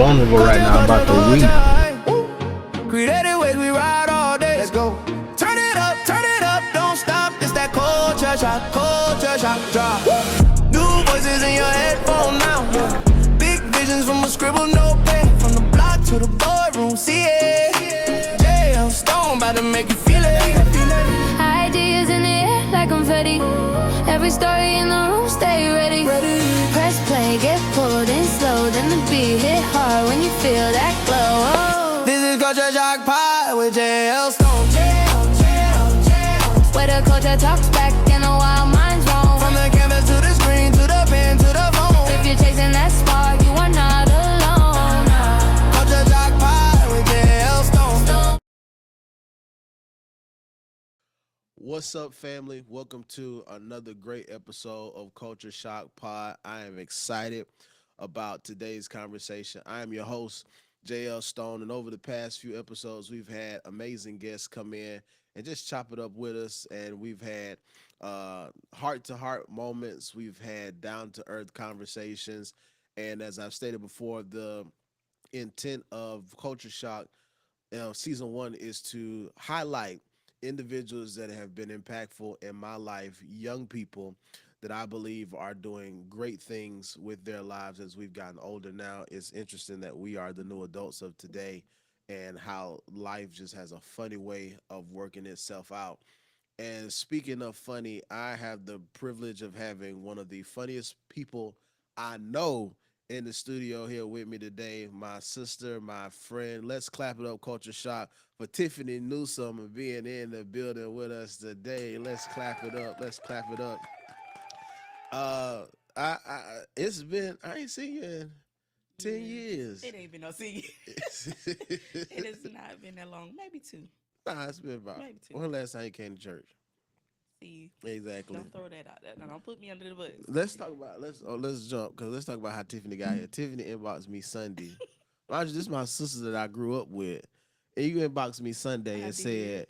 vulnerable right now. I'm about to weep. Creative ways we ride all day. Let's go. Turn it up, don't stop. It's that culture shock drop. New voices in your headphone now. Big visions from a scribble notepad. From the block to the boardroom, see it. JL Stone about to make you feel it. Ideas in the air like confetti. Every story in the room, stay ready. Press play, get pulled in slow. Then the beat hit hard when you feel that glow. Oh. This is Culture Shock Pod with JL Stone. Where the culture talks back and the wild minds roam. From the canvas to the screen, to the pen, to the phone. If you're chasing that spark, you are not alone. Culture Shock Pod with JL Stone. What's up, family? Welcome to another great episode of Culture Shock Pod. I am excited about today's conversation. I am your host, JL Stone, and over the past few episodes, we've had amazing guests come in and just chop it up with us, and we've had heart-to-heart moments. We've had down-to-earth conversations, and as I've stated before, the intent of Culture Shock Season 1 is to highlight individuals that have been impactful in my life, young people that I believe are doing great things with their lives as we've gotten older now. It's interesting that we are the new adults of today and how life just has a funny way of working itself out. And speaking of funny, I have the privilege of having one of the funniest people I know in the studio here with me today, my sister, my friend. Let's clap it up, Culture Shock, for Tiffany Newsome being in the building with us today. Let's clap it up. Let's clap it up. It's been, I ain't seen you in 10 years. It ain't been no singing. It has not been that long. Maybe 2. Nah, it's been about, Maybe 2. when last time you came to church? See, Exactly. don't throw that out there. No, don't put me under the bus. Let's talk about, let's jump, because let's talk about how Tiffany got here. Tiffany inboxed me Sunday. Mind you, this is my sister that I grew up with. And you inboxed me Sunday and said,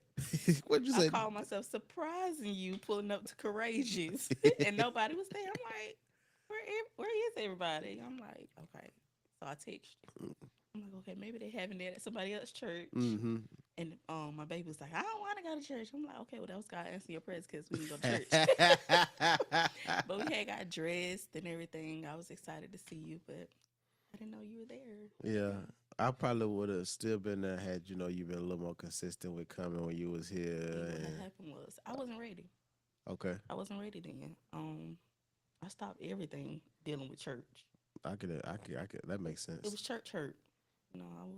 what'd you say? I called myself surprising you pulling up to Courageous, and nobody was there. I'm like, where is everybody? I'm like, okay. So I text you. I'm like, okay, maybe they having it at somebody else's church. Mm-hmm. And my baby was like, I don't want to go to church. I'm like, okay, well, that was God answering your prayers because we didn't go to church. But we had got dressed and everything. I was excited to see you, but I didn't know you were there. Yeah. I probably would have still been there had you been a little more consistent with coming when you was here. And what happened was I wasn't ready. Okay. I wasn't ready then. I stopped everything dealing with church. I could. That makes sense. It was church hurt. No, I was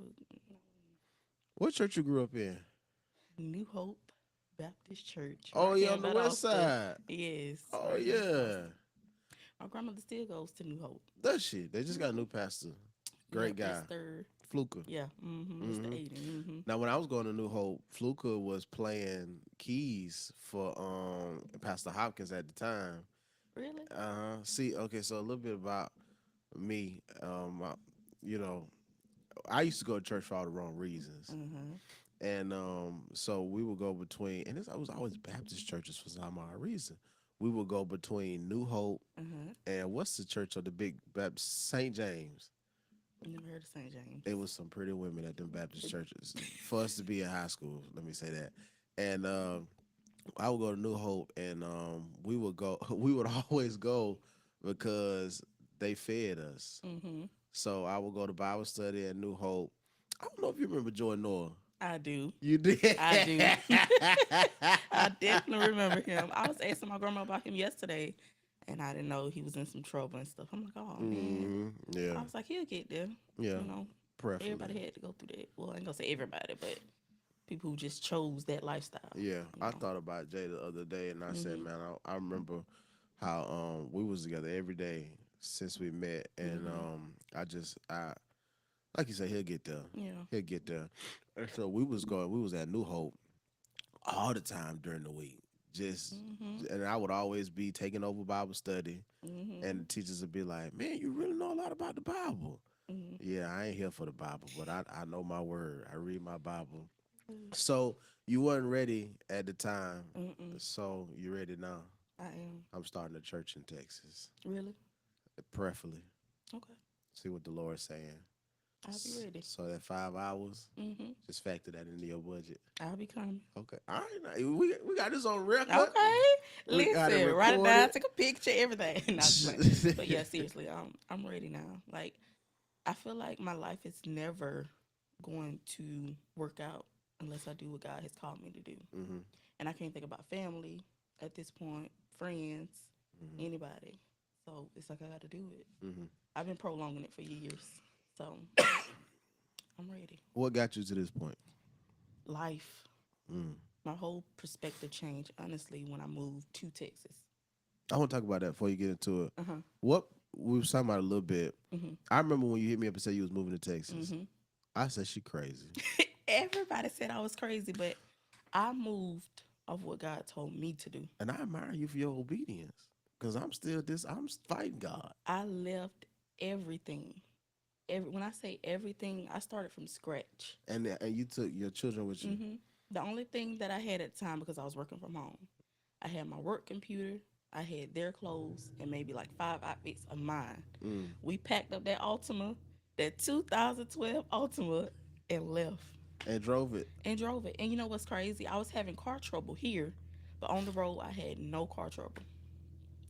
What church you grew up in? New Hope Baptist Church. Oh, right yeah, here on the in west Valdosta. side. Yes. Oh, right here in yeah. Valdosta. My grandmother still goes to New Hope. Does she? They just got a new pastor. Great Yeah, guy. Mr. Fluka. Yeah, Mr. Aiden. Mm-hmm. Now, when I was going to New Hope, Fluka was playing keys for Pastor Hopkins at the time. Really? See, okay, so a little bit about me. I used to go to church for all the wrong reasons. Mm-hmm. And so we would go between, and I was always Baptist churches for some odd reason. We would go between New Hope and what's the church of the big Baptist, St. James. Never heard of St. James. It was some pretty women at them Baptist churches for us to be in high school. Let me say that. And I would go to New Hope, and we would go. We would always go because they fed us. Mm-hmm. So I would go to Bible study at New Hope. I don't know if you remember Joy Noah. I do. You did? I do. I definitely remember him. I was asking my grandma about him yesterday, and I didn't know he was in some trouble and stuff. I'm like, oh, man. Yeah. I was like, he'll get there. Yeah. Preferably. Everybody had to go through that. Well, I ain't going to say everybody, but people who just chose that lifestyle. Yeah. I thought about Jay the other day, and I said, man, I remember how we was together every day since we met, and I like you said, he'll get there. Yeah. He'll get there. And so we was at New Hope all the time during the week. And I would always be taking over Bible study, and the teachers would be like, man, you really know a lot about the Bible. Yeah, I ain't here for the Bible, but I know my word. I read my Bible. So you weren't ready at the time. So you ready now? I am. I'm starting a church in Texas. Really? Preferably. Okay. See what the Lord's saying. I'll be ready. So that 5 hours, Mm-hmm. just factor that into your budget. I'll be coming. Okay. All right. Now, we got this on record. Okay. We got it Listen, write it down, recorded. take a picture, everything. Not just playing. But yeah, seriously, I'm ready now. Like, I feel like my life is never going to work out unless I do what God has called me to do. Mm-hmm. And I can't think about family at this point, friends, Mm-hmm. anybody. So it's like I got to do it. Mm-hmm. I've been prolonging it for years. So I'm ready. What got you to this point? Life. Mm. My whole perspective changed, honestly, when I moved to Texas. I want to talk about that before you get into it. Uh-huh. What we were talking about a little bit. Mm-hmm. I remember when you hit me up and said you was moving to Texas. Mm-hmm. I said she crazy. Everybody said I was crazy, but I moved of what God told me to do. And I admire you for your obedience. Because I'm fighting God. I left everything. When I say everything, I started from scratch. And you took your children with you. Mm-hmm. The only thing that I had at the time, because I was working from home, I had my work computer, I had their clothes, and maybe like 5 outfits of mine. Mm. We packed up that Altima, that 2012 Altima, and left. And drove it. And drove it. And you know what's crazy? I was having car trouble here, but on the road, I had no car trouble.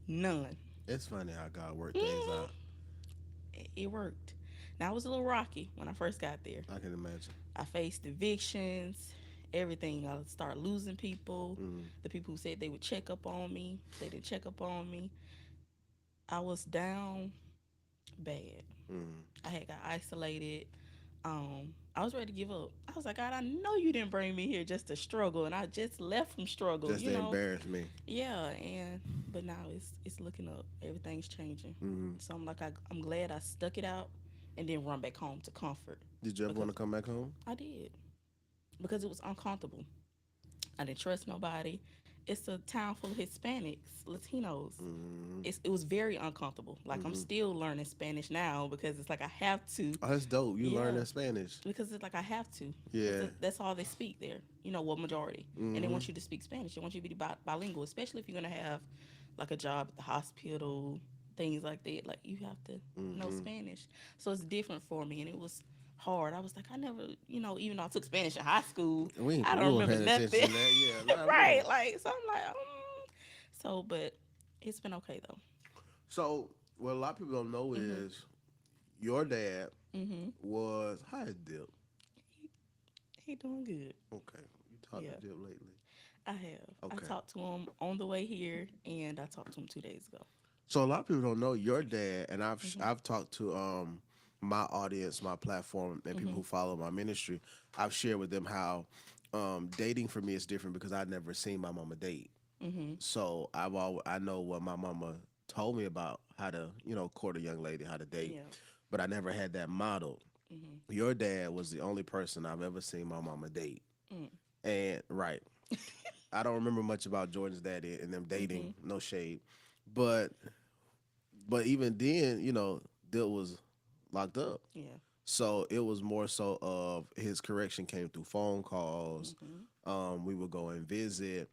None. It's funny how God worked things out. It worked. Now, it was a little rocky when I first got there. I can imagine. I faced evictions, everything. I started losing people. Mm. The people who said they would check up on me, they didn't check up on me. I was down bad. Mm. I had got isolated. I was ready to give up. I was like, God, I know you didn't bring me here just to struggle, and I just left from struggle. Just to embarrass me. Yeah, but now it's looking up. Everything's changing. Mm-hmm. So I'm glad I stuck it out and then run back home to comfort. Did you ever want to come back home? I did, because it was uncomfortable. I didn't trust nobody. It's a town full of Hispanics, Latinos. Mm-hmm. It was very uncomfortable. Like, I'm still learning Spanish now because it's like I have to. Oh, that's dope. You Yeah. learn that Spanish. Because it's like I have to. Yeah. That's all they speak there. Majority. And they want you to speak Spanish. They want you to be bilingual, especially if you're going to have like a job at the hospital, things like that. Like, you have to know Spanish. So it's different for me. And it was hard. I was like, I never, even though I took Spanish in high school, I don't remember nothing. Yeah, right. Like, so I'm like, So, but it's been okay though. So, what a lot of people don't know is your dad was, how is Dip? He doing good. Okay. You talked to Dip lately? I have. Okay. I talked to him on the way here, and I talked to him 2 days ago. So a lot of people don't know your dad, and I've talked to my audience, my platform, and people who follow my ministry. I've shared with them how dating for me is different because I'd never seen my mama date. Mm-hmm. So I know what my mama told me about how to court a young lady, how to date, but I never had that modeled. Mm-hmm. Your dad was the only person I've ever seen my mama date, and right. I don't remember much about Jordan's daddy and them dating, no shade. But even then, Dill was locked up. Yeah. So it was more so of his correction came through phone calls. We would go and visit.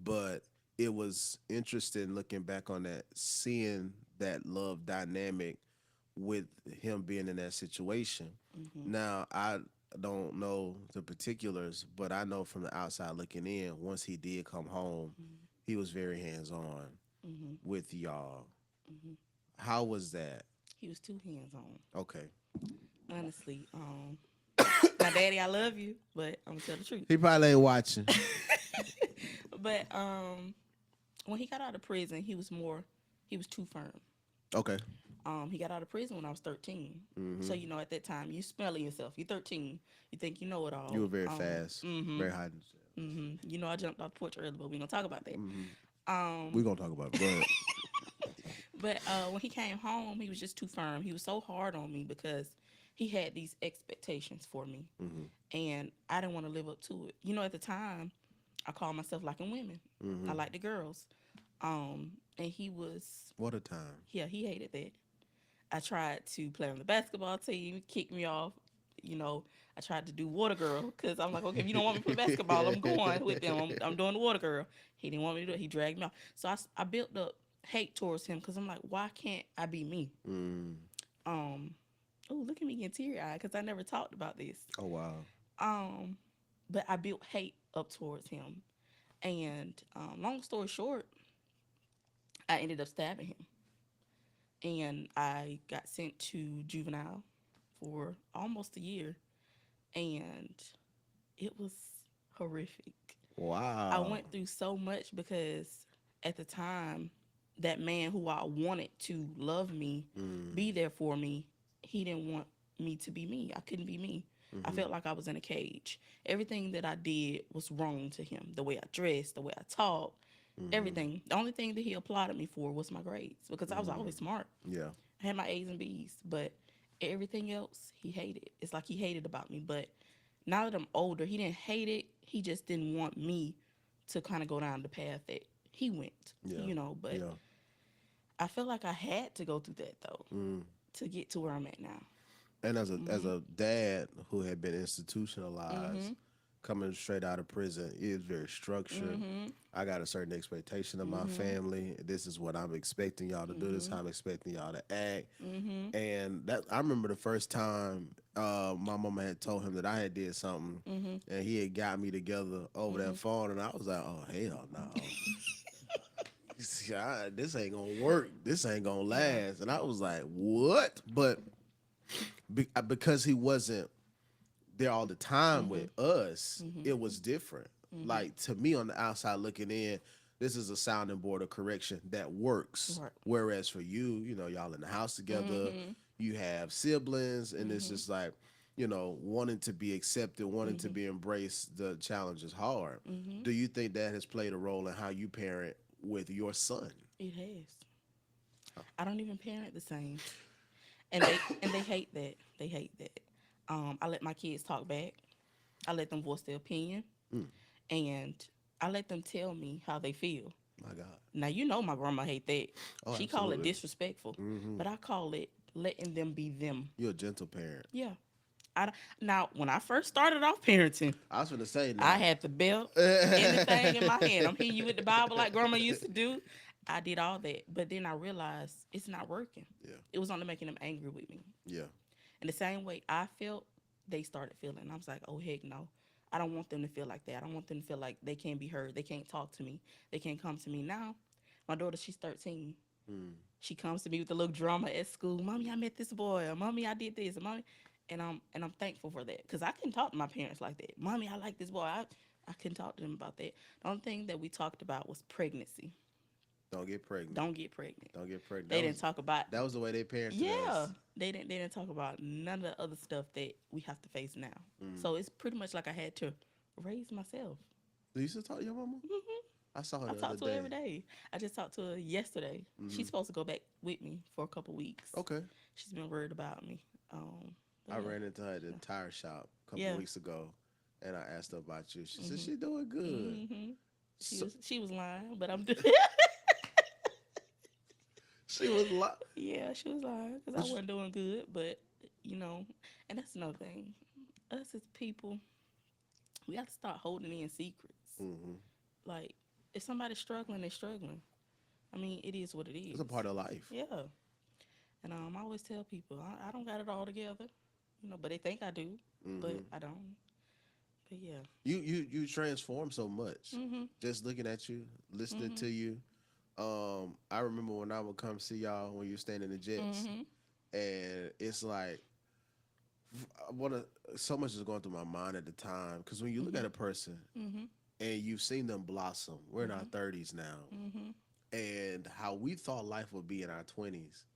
But it was interesting looking back on that, seeing that love dynamic with him being in that situation. Now, I don't know the particulars, but I know from the outside looking in, once he did come home, he was very hands-on with y'all. How was that? He was too hands-on. Okay. Honestly, my daddy, I love you, but I'm gonna tell the truth. He probably ain't watching. But when he got out of prison, he was too firm. Okay. He got out of prison when I was 13. So, at that time, you smelling yourself. You're 13. You think you know it all. You were very fast. Very high. I jumped off the porch early, but we're going to talk about that. We're going to talk about it. But when he came home, he was just too firm. He was so hard on me because he had these expectations for me. And I didn't want to live up to it. At the time, I called myself liking women. I liked the girls. And he was... What a time. Yeah, he hated that. I tried to play on the basketball team, kicked me off. I tried to do water girl because I'm like, okay, if you don't want me to play basketball, I'm going with them. I'm doing the water girl. He didn't want me to do it. He dragged me off. So I built up hate towards him because I'm like, why can't I be me? Oh, look at me getting teary eyed because I never talked about this. Oh wow. Um, but I built hate up towards him, and long story short, I ended up stabbing him, and I got sent to juvenile for almost a year, and it was horrific. I Wow. went through so much because at the time, that man who I wanted to love me, be Mm. there for me, he didn't want me to be me. I couldn't be me. I Mm-hmm. felt like I was in a cage. Everything that I did was wrong to him. The way I dressed, the way I talked, Mm-hmm. everything. The only thing that he applauded me for was my grades because I was Mm. always smart. Yeah. I had my A's and B's, but everything else he hated. It's like he hated about me. But now that I'm older, he didn't hate it. He just didn't want me to kind of go down the path that he went, Yeah. But Yeah. I feel like I had to go through that though Mm. to get to where I'm at now. And as Mhm. a dad who had been institutionalized, Mhm. coming straight out of prison, it is very structured. Mhm. I got a certain expectation of my Mhm. family. This is what I'm expecting y'all to do. This is how Mhm. I'm expecting y'all to act. Mhm. And that I remember the first time my mama had told him that I had did something, Mhm. and he had got me together over that Mhm. phone, and I was like, oh hell no. This ain't gonna work. This ain't gonna Yeah. last. And I was like, what? But because he wasn't there all the time with Mhm. us, Mhm. it was different. Mhm. Like to me on the outside looking in, this is a sounding board of correction that works. Right. Whereas for you, y'all in the house together, Mhm. you have siblings, and it's Mhm. just like, wanting to be accepted, wanting to Mhm. be embraced, the challenge is hard. Mhm. Do you think that has played a role in how you parent with your son? It has. I don't even parent the same, and they hate that. They hate that. I let my kids talk back. I let them voice their opinion, Mm, and I let them tell me how they feel. my God. Now my grandma hate that. Oh, She call it absolutely. disrespectful, Hmm. but I call it letting them be them. You're a gentle parent. Yeah. Now when I first started off parenting, I was gonna say I now. had the belt, anything in my hand. I'm hitting you with the Bible like grandma used to do. I did all that, but then I realized it's not working. Yeah, It was only making them angry with me. yeah. And the same way I felt, they started feeling. I was like, oh, heck no. I don't want them to feel like that. I don't want them to feel like they can't be heard. They can't talk to me. They can't come to me. Now, my daughter, she's 13. Mm. She comes to me with a little drama at school. Mommy, I met this boy. Or, Mommy, I did this. Or, Mommy, and I'm thankful for that because I couldn't talk to my parents like that. Mommy, I like this boy. I couldn't talk to them about that. The only thing that we talked about was pregnancy. Don't get pregnant. Don't get pregnant. Don't get pregnant. They didn't talk about. That was the way they parented Yeah, us. they didn't talk about none of the other stuff that we have to face now. Mm. So it's pretty much like I had to raise myself. Do you still talk to your mama? Hmm I saw her I the other talk to her day. every day. I just talked to her yesterday. Hmm. She's supposed to go back with me for a couple weeks. Okay. She's been worried about me. But I ran into her at the tire shop a couple yeah, weeks ago, and I asked her about you. She said hmm she doing good. hmm So, she was lying, but I'm. she was like, Yeah, she was lying because I wasn't doing good. But you know, and that's another thing. Us as people, we have to start holding in secrets. mm-hmm. Like, if somebody's struggling, they're struggling. I mean, it is what it It's is. a part of life. Yeah. And I always tell people, I don't got it all together, but they think I do, but Mm-hmm. I don't. But yeah. You transform so much. Mhm. Just looking at you, listening Mhm. to you. I remember when I would come see y'all when you were staying in the jets, Mhm. and it's like I want to. So much is going through my mind at the time because when you look at Mhm. a person Mhm. and you've seen them blossom, we're in our Mhm. 30s now, Mhm. and how we thought life would be in our 20s,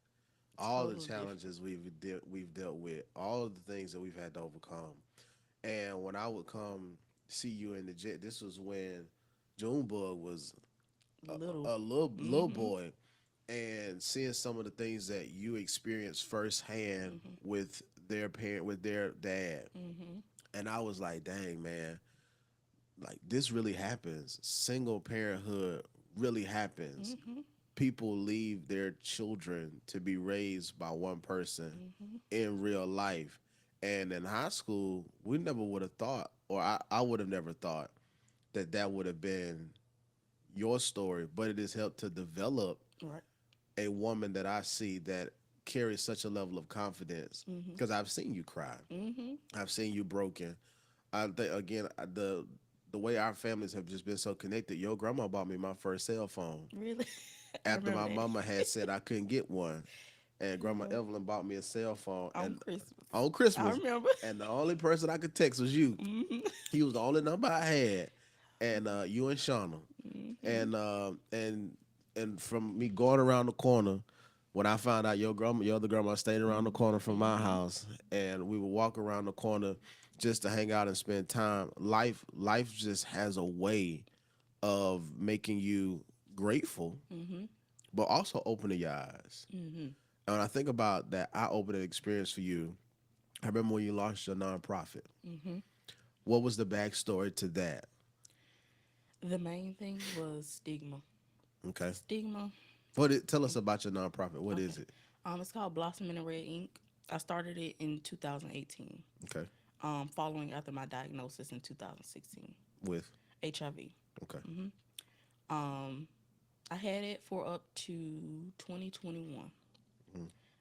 all the Totally different. challenges we've dealt with, all of the things that we've had to overcome. And when I would come see you in the jet, this was when Junebug was Little. a little Mhm. boy, and seeing some of the things that you experienced firsthand Mhm. with their parent, with their dad, Mhm. and I was like, dang man, like this really happens. Single parenthood really happens. Mhm. People leave their children to be raised by one person Mhm. in real life. And in high school, we never would have thought, or I would have never thought that that would have been your story, but it has helped to develop Right. a woman that I see that carry such a level of confidence because I've seen you cry. I've seen you broken. I think again the way our families have just been so connected. Your grandma bought me my first cell phone Really? I after my remember that. mama had said I couldn't get one, and Grandma Yeah. Evelyn bought me a cell phone On and Christmas. on I Christmas. remember. And the only person I could text was you. Hmm. He was the only number I had, and you and Shauna, Hmm. and and from me going around the corner. When I found out your other grandma stayed around the corner from my house, and we would walk around the corner just to hang out and spend time. Life just has a way of making you grateful, Hmm. but also opening your eyes. Hmm. And when I think about that eye-opening experience for you, I remember when you launched your nonprofit. Hmm. What was the backstory to that? The main thing was stigma. Okay. Stigma. Tell us about your nonprofit. What Okay. is it? It's called Blossom in the Red Ink. I started it in 2018. Okay. Following after my diagnosis in 2016, With. HIV. Okay. Um, I had it for up to 2021.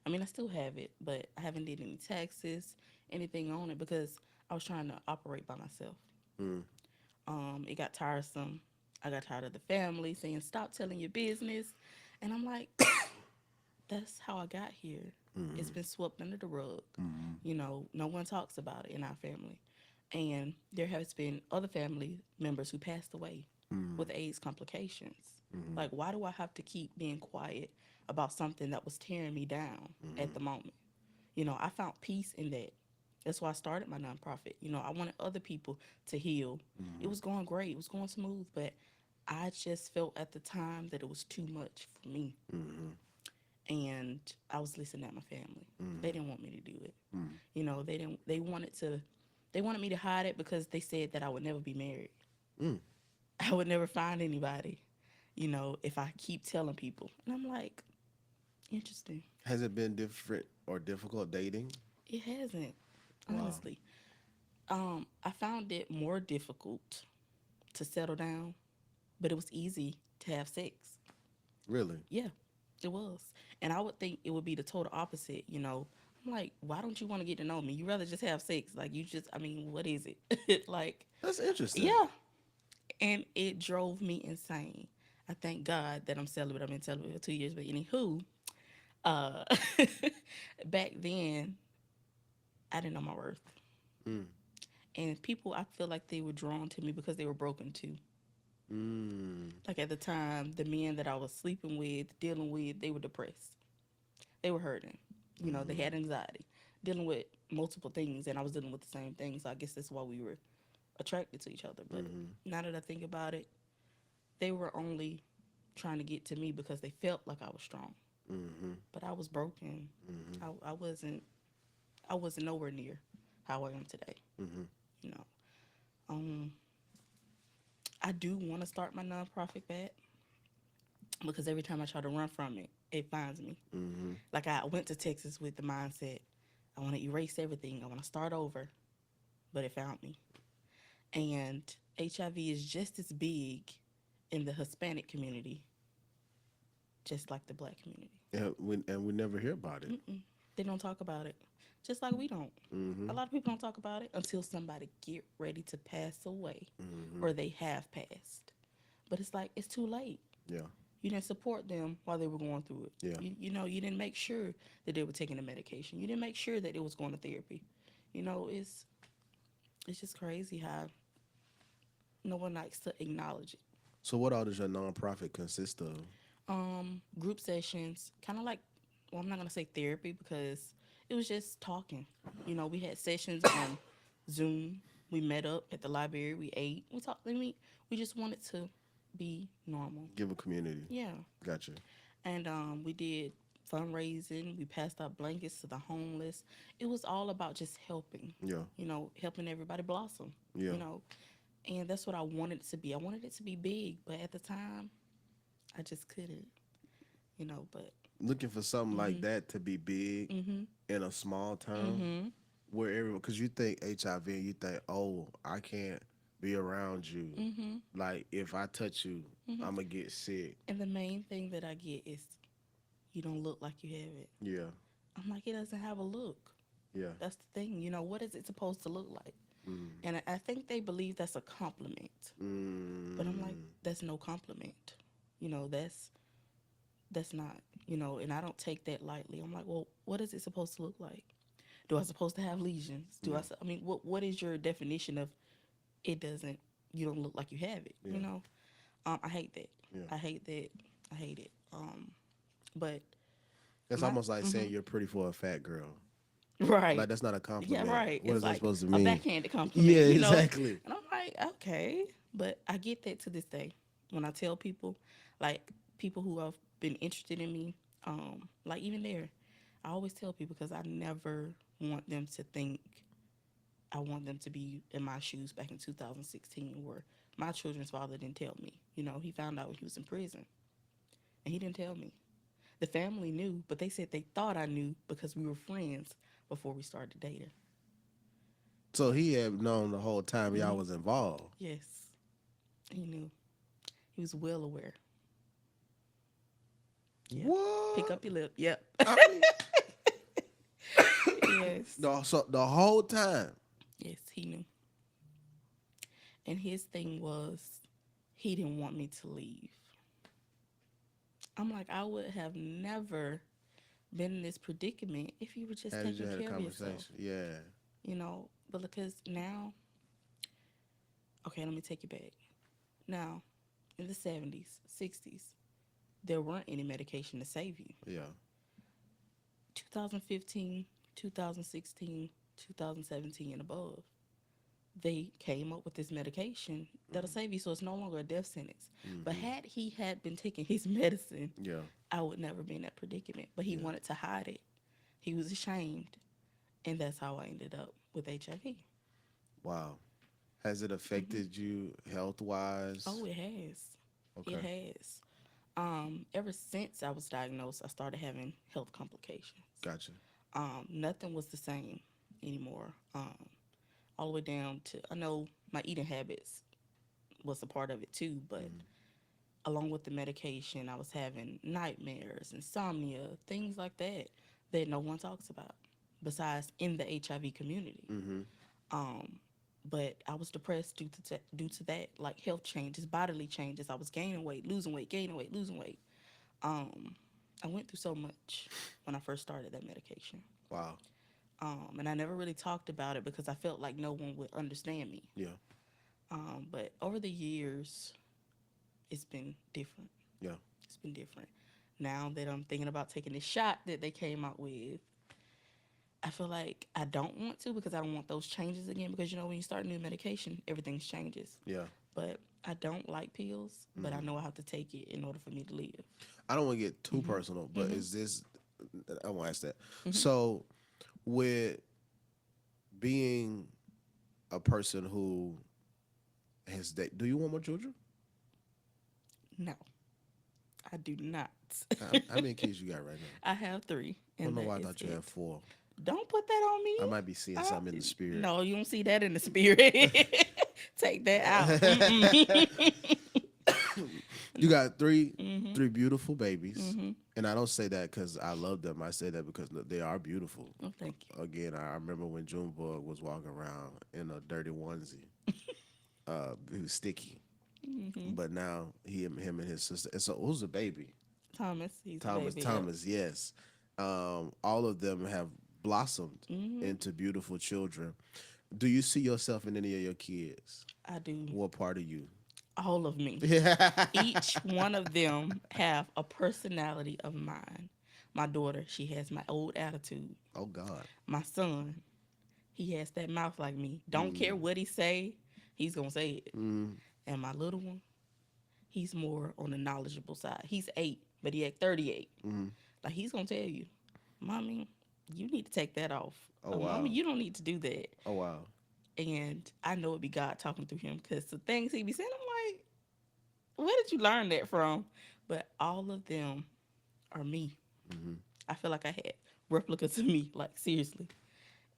I mean, I still have it, but I haven't did any taxes, anything on it because I was trying to operate by myself. Mm. It got tiresome. I got tired of the family saying, "Stop telling your business," and I'm like, "That's how I got here. It's been swept under the rug. No one talks about it in our family, and there has been other family members who passed away with AIDS complications. Like, why do I have to keep being quiet about something that was tearing me down at the moment? I found peace in that. That's why I started my nonprofit. I wanted other people to heal. It was going great. It was going smooth, but I just felt at the time that it was too much for me. And I was listening at my family. They didn't want me to do it. They didn't. They wanted me to hide it because they said that I would never be married. Mm. I would never find anybody. If I keep telling people, and I'm like, interesting. Has it been different or difficult dating? It hasn't, Wow. honestly. I found it more difficult to settle down, but it was easy to have sex. Really? Yeah, it was. And I would think it would be the total opposite. I'm like, why don't you want to get to know me? You rather just have sex. Like, what is it? Like, That's interesting. yeah. And it drove me insane. I thank God that I'm celibate. I've been celibate for 2 years. But anywho, uh, back then, I didn't know my worth. Mm. And people, I feel like they were drawn to me because they were broken too. Mm. Like at the time, the men that I was sleeping with, dealing with, they were depressed. They were hurting. They had anxiety, dealing with multiple things, and I was dealing with the same things. So I guess that's why we were attracted to each other. But now that I think about it, they were only trying to get to me because they felt like I was strong. But I was broken. I wasn't nowhere near how I am today. You know, um, I do want to start my nonprofit back because every time I try to run from it, it finds me. Like I went to Texas with the mindset, I want to erase everything. I want to start over, but it found me. And HIV is just as big in the Hispanic community, just like the Black community. And we never hear about it. They don't talk about it, just like we don't. A lot of people don't talk about it until somebody get ready to pass away, or they have passed. But it's like it's too late. Yeah. You didn't support them while they were going through it. Yeah. You didn't make sure that they were taking the medication. You didn't make sure that it was going to therapy. It's just crazy how no one likes to acknowledge it. So what all does your nonprofit consist of? Group sessions, kind of like, well, I'm not gonna say therapy because it was just talking. We had sessions on Zoom. We met up at the library. We ate. We talked. We just wanted to be normal. Give a community. Yeah. Gotcha. And we did fundraising. We passed out blankets to the homeless. It was all about just helping. Yeah. Helping everybody blossom. Yeah. And that's what I wanted it to be. I wanted it to be big, but at the time, I just couldn't. But Looking for something like that to be big in a small town where everyone, because you think HIV and you think, oh, I can't be around you. Like if I touch you, I'm gonna get sick. And the main thing that I get is you don't look like you have it. Yeah. I'm like, it doesn't have a look. Yeah. That's the thing. You know, what is it supposed to look like? Mm. And I think they believe that's a compliment. But I'm like, Mm. that's no compliment. You know, that's not, you know, and I don't take that lightly. I'm like, well, what is it supposed to look like? Do I supposed to have lesions? Yeah. I mean, what is your definition of it doesn't, you don't look like you have it, Yeah. you know? I hate that. Yeah. I hate that. I hate it. But That's my, almost like saying you're pretty for a fat girl. right. Like, that's not a compliment. Yeah, right. What It's is that like supposed to a mean? backhanded compliment. Yeah, you know? exactly. And I'm like, okay. But I get that to this day. When I tell people, like people who have been interested in me, like even there, I always tell people because I never want them to think I want them to be in my shoes back in 2016 where my children's father didn't tell me. You know, he found out when he was in prison and he didn't tell me. The family knew, but they said they thought I knew because we were friends before we started dating. So he had known the whole time y'all was involved. Yes, he knew. He was well aware. Yeah. What? Pick up your lip. Yep. I mean, Yes. the whole time. Yes, he knew. And his thing was he didn't want me to leave. I'm like, I would have never been in this predicament if you were just How did you taking have a care of yourself. conversation? Yeah. You know, but because now, okay, let me take you back. Now, in the 70s, 60s, there weren't any medication to save you. Yeah. 2015, 2016, 2017 and above, they came up with this medication that'll save you, so it's no longer a death sentence. But had he had been taking his medicine, Yeah. I would never be in that predicament. But he wanted to hide it. He was ashamed, and that's how I ended up with HIV. Wow. Has it affected you health-wise? Oh, it has. Okay. It has. Ever since I was diagnosed, I started having health complications. Gotcha. Nothing was the same anymore. All the way down to, I know my eating habits was a part of it too, but along with the medication, I was having nightmares, insomnia, things like that no one talks about besides in the HIV community. But I was depressed due to that, like health changes, bodily changes. I was gaining weight, losing weight, gaining weight, losing weight. I went through so much when I first started that medication. Wow. And I never really talked about it because I felt like no one would understand me. Yeah. But over the years, it's been different. Yeah. It's been different. Now that I'm thinking about taking this shot that they came out with, I feel like I don't want to because I don't want those changes again. Because, you know, when you start new medication, everything changes. Yeah. But I don't like pills, but I know I have to take it in order for me to live. I don't want to get too personal, but is this, I want to ask that. So with being a person who has do you want more children? No, I do not. How many kids you got right now? I have 3. I don't know why I that thought is you it. had 4. Don't put that on me. I might be seeing something in the spirit. No, you don't see that in the spirit. Take that out. You got 3 beautiful babies, and I don't say that because I love them. I say that because they are beautiful. Oh, thank you. Again, I remember when Junebug was walking around in a dirty onesie. He was sticky, but now him and his sister. And so who's the baby? Thomas. He's a baby, Thomas. Yes. All of them have blossomed into beautiful children. Do you see yourself in any of your kids? I do. What part of you? All of me. Each one of them have a personality of mine. My daughter, she has my old attitude. Oh God. My son, he has that mouth like me. Don't care what he say, he's gonna say it. And my little one, he's more on the knowledgeable side. He's 8, but he at 38. Like he's gonna tell you, Mommy, you need to take that off. Oh, wow. Mommy, you don't need to do that. Oh wow. And I know it be God talking through him because the things he be saying, I'm like, where did you learn that from? But all of them are me. I feel like I had replicas of me, like seriously.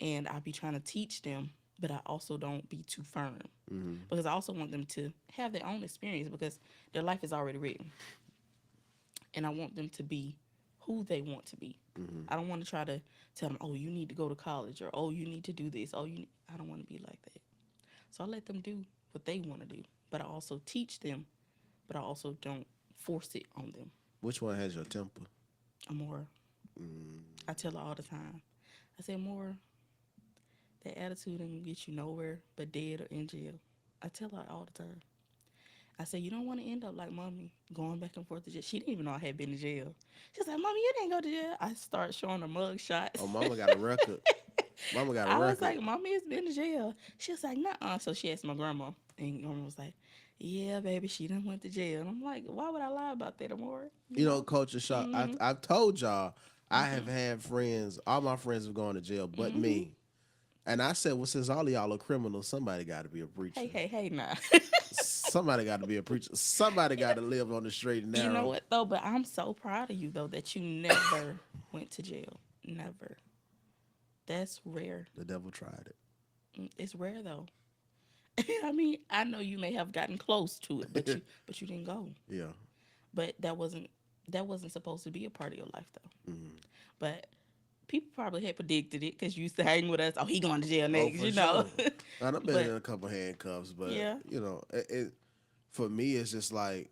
And I be trying to teach them, but I also don't be too firm because I also want them to have their own experience because their life is already written. And I want them to be who they want to be. I don't want to try to tell them, oh, you need to go to college, or oh, you need to do this. I don't want to be like that. So I let them do what they want to do, but I also teach them, but I also don't force it on them. Which one has your temper? More. I tell her all the time. I say, more, that attitude ain't gonna get you nowhere but dead or in jail. I tell her all the time. I said, you don't want to end up like mommy going back and forth to jail. She didn't even know I had been to jail. She's like, mommy, you didn't go to jail. I start showing her mug shots. Oh, mama got a record. Mama got a I record. was like, mommy has been to jail. She was like, nuh-uh. So she asked my grandma. And grandma was like, yeah, baby, she done went to jail. And I'm like, why would I lie about that, Amore? You know, Culture Shock, I've told y'all, I have Mm-hmm. had friends, all my friends have gone to jail, but me. And I said, well, since all of y'all are criminals, somebody got to be a preacher. Hey, nah. Somebody got to be a preacher. Somebody got to live on the straight and narrow. You know what, though? But I'm so proud of you, though, that you never went to jail. Never. That's rare. The devil tried it. It's rare, though. I mean, I know you may have gotten close to it, but you didn't go. Yeah. But that wasn't supposed to be a part of your life, though. Mm-hmm. But people probably had predicted it because you used to hang with us. Oh, he going to jail next, for you know. Sure. And I've been But- in a couple handcuffs, but Yeah. you know, for me, it's just like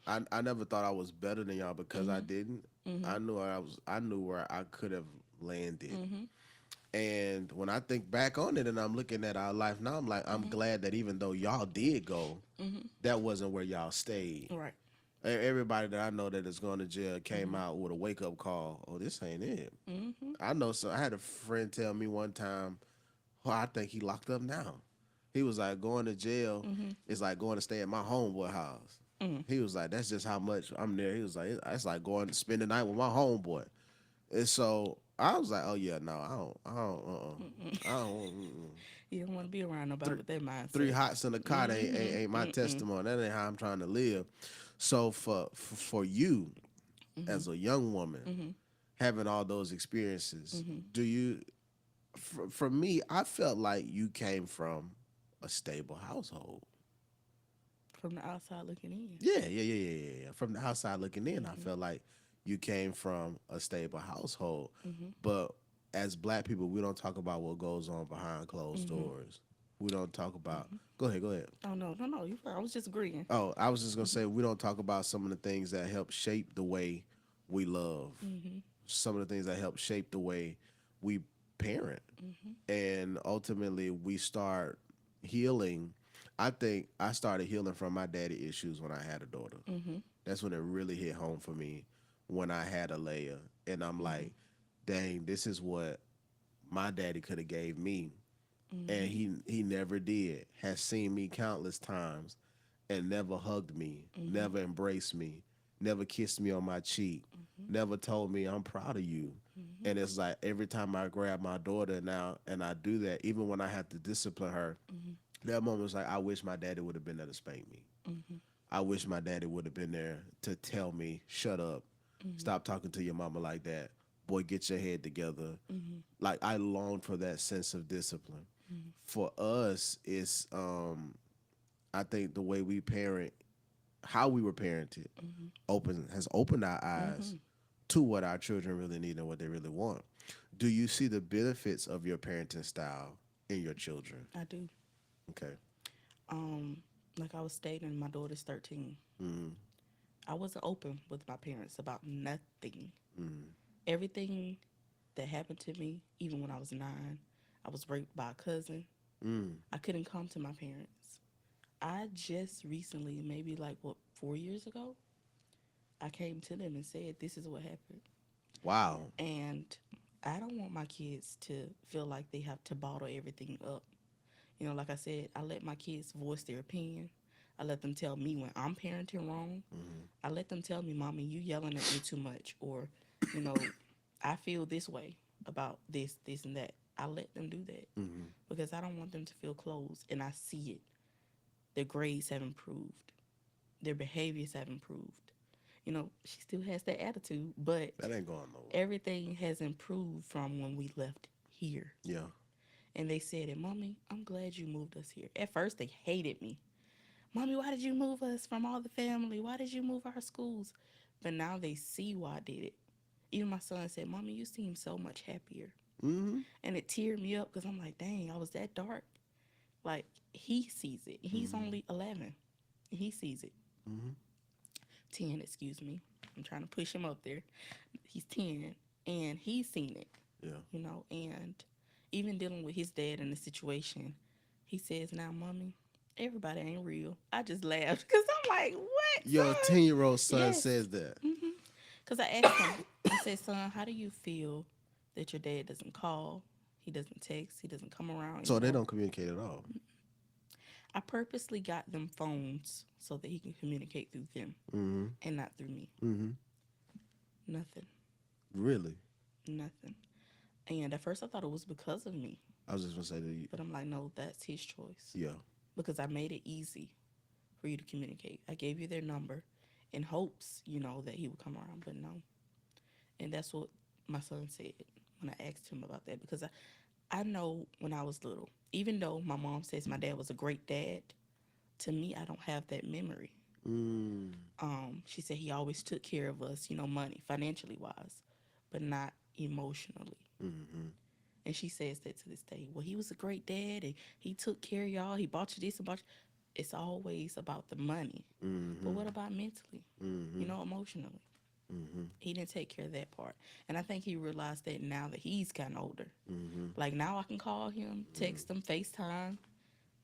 I never thought I was better than y'all because I didn't. I knew I knew where I could have landed. And when I think back on it and I'm looking at our life now, I'm like, I'm glad that even though y'all did go, that wasn't where y'all stayed. Right. Everybody that I know that is going to jail came out with a wake up call. Oh, this ain't it. I know. So I had a friend tell me one time, oh, I think he locked up now. He was like, going to jail is like going to stay at my homeboy house. He was like, that's just how much I'm there. He was like, it's like going to spend the night with my homeboy. And so I was like, oh yeah, no, I don't. You don't want to be around nobody with that mindset. 3 hots in the cot ain't my testimony. That ain't how I'm trying to live. So for you, as a young woman, having all those experiences, do you? For me, I felt like you came from a stable household. From the outside looking in. Yeah. From the outside looking in, I felt like you came from a stable household. But as Black people, we don't talk about what goes on behind closed doors. We don't talk about. Go ahead. Oh no. I was just agreeing. Oh, I was just gonna say we don't talk about some of the things that help shape the way we love. Some of the things that help shape the way we parent, and ultimately we start healing. I think I started healing from my daddy issues when I had a daughter. That's when it really hit home for me, when I had a Leia, and I'm like, dang, this is what my daddy could have gave me, and he never did. Has seen me countless times, and never hugged me, never embraced me, never kissed me on my cheek, never told me I'm proud of you. And it's like every time I grab my daughter now and I do that, even when I have to discipline her, that moment was like, I wish my daddy would have been there to spank me. I wish my daddy would have been there to tell me, shut up, stop talking to your mama like that. Boy, get your head together. Like, I long for that sense of discipline. For us, it's, I think the way we parent, how we were parented, has opened our eyes to what our children really need and what they really want. Do you see the benefits of your parenting style in your children? I do. Okay. Like I was stating, my daughter's 13. I wasn't open with my parents about nothing. Everything that happened to me, even when I was 9, I was raped by a cousin. I couldn't come to my parents. I just recently, maybe 4 years ago, I came to them and said, this is what happened. Wow. And I don't want my kids to feel like they have to bottle everything up. You know, like I said, I let my kids voice their opinion. I let them tell me when I'm parenting wrong. I let them tell me, Mommy, you yelling at me too much. Or, you know, I feel this way about this, and that. I let them do that because I don't want them to feel closed. And I see it. Their grades have improved. Their behaviors have improved. You know, she still has that attitude, but that ain't going nowhere. Everything has improved from when we left here. Yeah. And they said, Mommy, I'm glad you moved us here. At first, they hated me. Mommy, why did you move us from all the family? Why did you move our schools? But now they see why I did it. even my son said, Mommy, you seem so much happier. Mm-hmm. And it teared me up because I'm like, dang, I was that dark. Like, he sees it. He's only 11. He sees it. Mm-hmm. 10, excuse me. I'm trying to push him up there. He's 10, and he's seen it, Yeah. you know. And even dealing with his dad in the situation, he says, now, Mommy, everybody ain't real. I just laughed because I'm like, what, Your son? 10-year-old son Yes. says that. Because I asked him, I said, son, how do you feel that your dad doesn't call, he doesn't text, he doesn't come around So they anymore? don't communicate at all. I purposely got them phones so that he can communicate through them Mm-hmm. and not through me. Mm-hmm. Nothing. Really? Nothing. And at first I thought it was because of me. I was just gonna say that. But I'm like, no, that's his choice. Yeah. Because I made it easy for you to communicate. I gave you their number in hopes, you know, that he would come around, but no. And that's what my son said when I asked him about that. Because I know when I was little, even though my mom says my dad was a great dad, to me, I don't have that memory. Mm. She said he always took care of us, you know, money, financially wise, but not emotionally. Mm-hmm. And she says that to this day. Well, he was a great dad, and he took care of y'all. He bought you this and bought you. It's always about the money. Mm-hmm. But what about mentally? Mm-hmm. You know, emotionally? Mm-hmm. He didn't take care of that part. And I think he realized that now that he's kind of older. Mm-hmm. Like, now I can call him, text him, FaceTime,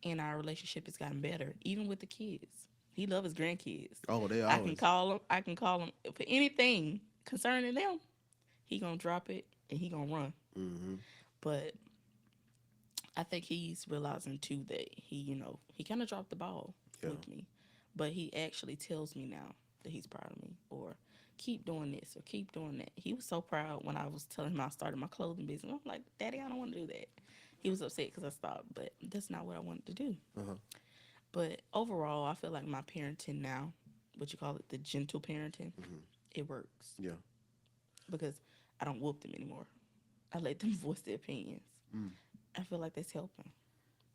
and our relationship has gotten better, even with the kids. He loves his grandkids. Oh, they I always. can call him for anything concerning them. He gonna drop it and he gonna run. Mm-hmm. But I think he's realizing too that he kind of dropped the ball with me. But he actually tells me now that he's proud of me, or keep doing this or keep doing that. He was so proud when I was telling him I started my clothing business. I'm like, Daddy, I don't want to do that. He was upset because I stopped, but that's not what I wanted to do. Uh-huh. But overall, I feel like my parenting now, what you call it, the gentle parenting, it works. Yeah. Because I don't whoop them anymore. I let them voice their opinions. I feel like that's helping.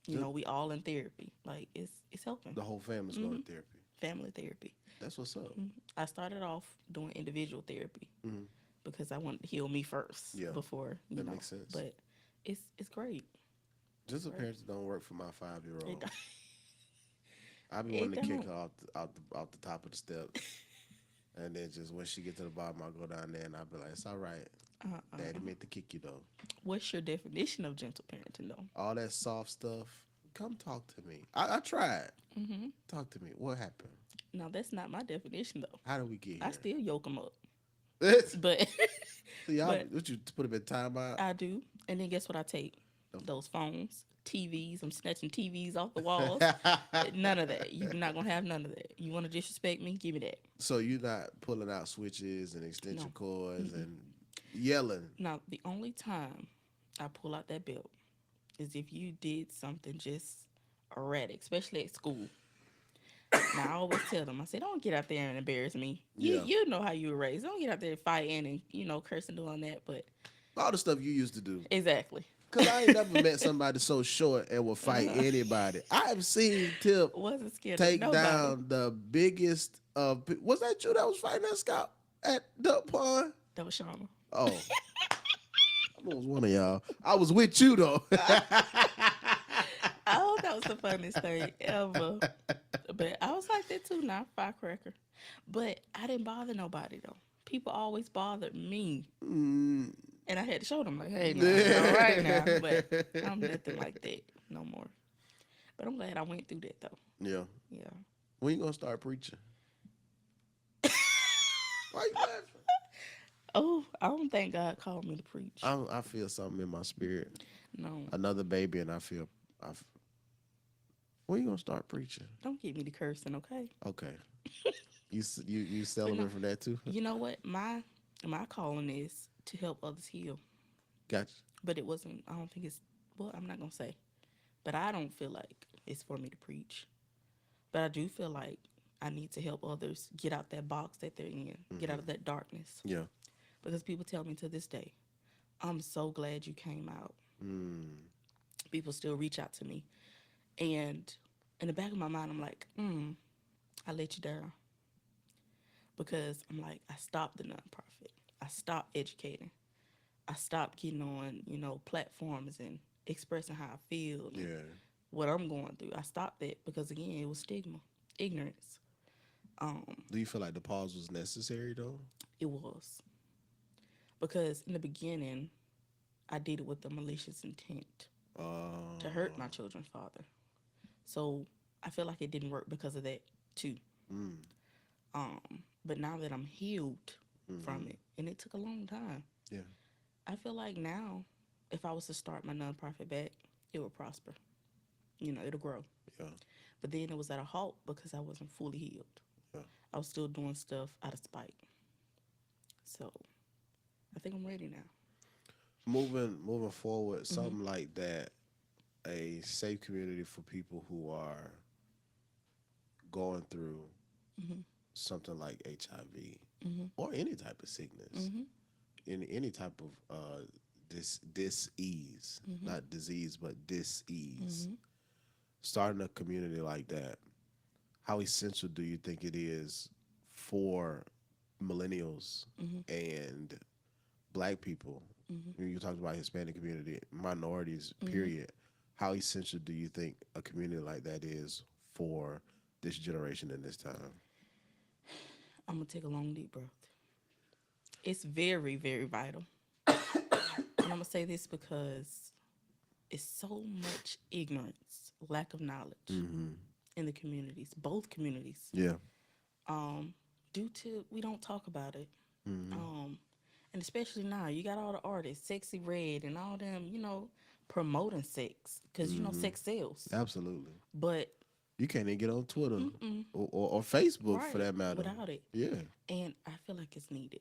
You know, we all in therapy. Like, it's helping. The whole family's going to therapy. Family therapy. That's what's up. I started off doing individual therapy because I wanted to heal me first before, that makes sense. But it's great. Just parents don't work for my 5-year-old. It I be wanting to kick her out the top of the steps. And then just when she get to the bottom, I'll go down there and I'll be like, it's all right. Daddy meant to kick you, though. What's your definition of gentle parenting, though? All that soft stuff. Come talk to me. I tried. Talk to me. What happened? No, that's not my definition, though. How did we get here? I still yoke them up. So But y'all, would you put them in timeout? I do. And then guess what I take? Those phones, TVs. I'm snatching TVs off the walls. None of that. You're not going to have none of that. You want to disrespect me? Give me that. So you're not pulling out switches and extension cords and yelling? Now, the only time I pull out that belt is if you did something just erratic, especially at school. Now, I always tell them, I say, don't get out there and embarrass me. You know how you were raised. Don't get out there fighting and, cursing, doing that. But all the stuff you used to do. Exactly. Because I ain't never met somebody so short and will fight anybody. I have seen Tip wasn't scared take of down the biggest was that you that was fighting that scout at Duck Pond? That was Shauna. Oh. It was one of y'all. I was with you, though. Oh, that was the funniest thing ever. But I was like that too, not firecracker. But I didn't bother nobody, though. People always bothered me. And I had to show them, like, hey, no, it's all right now. But I'm nothing like that no more. But I'm glad I went through that, though. Yeah. Yeah. When you going to start preaching? Why you laughing? Oh, I don't think God called me to preach. I feel something in my spirit. No. Another baby, and I feel. When you gonna start preaching? Don't get me to cursing, okay? Okay. You celebrate from that too? You know what? My calling is to help others heal. Gotcha. But it wasn't. I don't think it's. Well, I'm not gonna say. But I don't feel like it's for me to preach. But I do feel like I need to help others get out that box that they're in, get out of that darkness. Yeah. Because people tell me to this day, I'm so glad you came out. People still reach out to me. And in the back of my mind, I'm like, I let you down. Because I'm like, I stopped the nonprofit. I stopped educating. I stopped getting on, platforms and expressing how I feel and Yeah. what I'm going through. I stopped that because again, it was stigma, ignorance. Do you feel like the pause was necessary though? It was because in the beginning, I did it with a malicious intent to hurt my children's father. So I feel like it didn't work because of that too. Mm, But now that I'm healed from mm-hmm. it, and it took a long time, Yeah. I feel like now, if I was to start my nonprofit back, it would prosper. It'll grow. Yeah. But then it was at a halt because I wasn't fully healed. Yeah. I was still doing stuff out of spite. So I think I'm ready now. Moving forward, Mm-hmm. something like that, a safe community for people who are going through Mm-hmm. something like HIV Mm-hmm. or any type of sickness, Mm-hmm. any type of dis-ease, Mm-hmm. not disease, but dis-ease. Mm-hmm. Starting a community like that, how essential do you think it is for millennials Mm-hmm. and black people? Mm-hmm. You talked about Hispanic community, minorities, Mm-hmm. period. How essential do you think a community like that is for this generation in this time? I'm gonna take a long deep breath. It's very, very vital. And I'm gonna say this because it's so much ignorance, lack of knowledge Mm-hmm. in the communities, both communities. Yeah. Due to we don't talk about it. Mm-hmm. And especially now, you got all the artists, Sexy Red and all them, promoting sex because sex sells. Absolutely. But You can't even get on Twitter mm-mm, or Facebook for right, that matter. without it. Yeah. And I feel like it's needed.